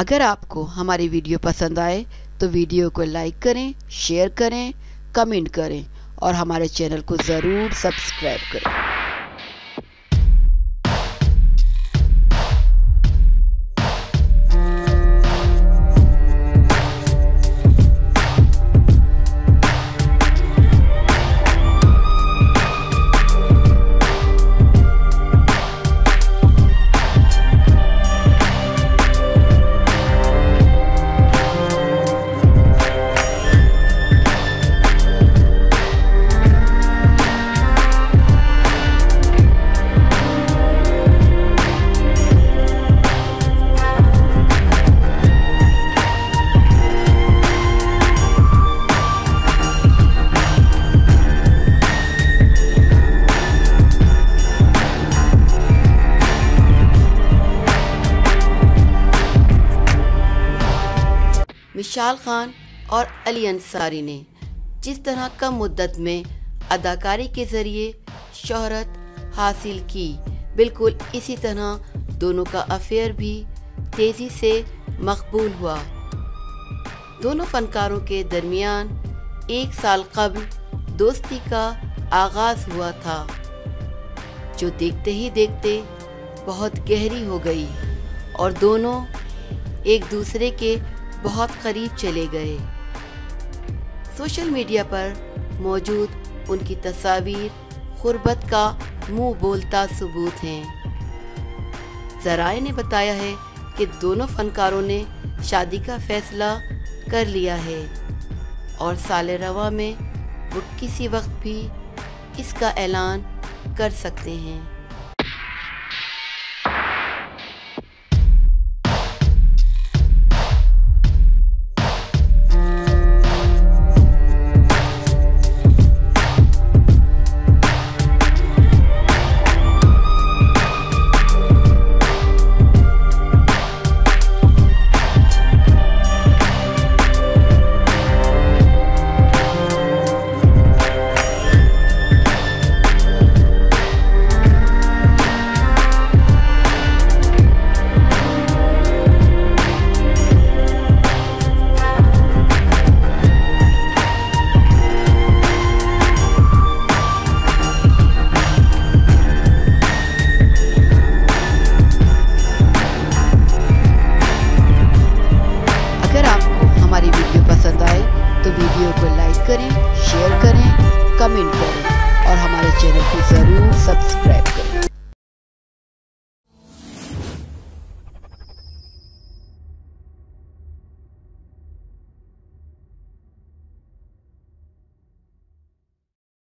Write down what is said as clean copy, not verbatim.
अगर आपको हमारी वीडियो पसंद आए तो वीडियो को लाइक करें, शेयर करें, कमेंट करें और हमारे चैनल को ज़रूर सब्सक्राइब करें। विशाल खान और अली अंसारी ने जिस तरह कम मुद्दत में अदाकारी के ज़रिए शोहरत हासिल की, बिल्कुल इसी तरह दोनों का अफेयर भी तेज़ी से मकबूल हुआ। दोनों फनकारों के दरमियान 1 साल कबल दोस्ती का आगाज़ हुआ था, जो देखते ही देखते बहुत गहरी हो गई और दोनों एक दूसरे के बहुत करीब चले गए। सोशल मीडिया पर मौजूद उनकी तस्वीर क़ुर्बत का मुंह बोलता सबूत हैं। ज़राए ने बताया है कि दोनों फनकारों ने शादी का फैसला कर लिया है और साले रवा में वो किसी वक्त भी इसका ऐलान कर सकते हैं।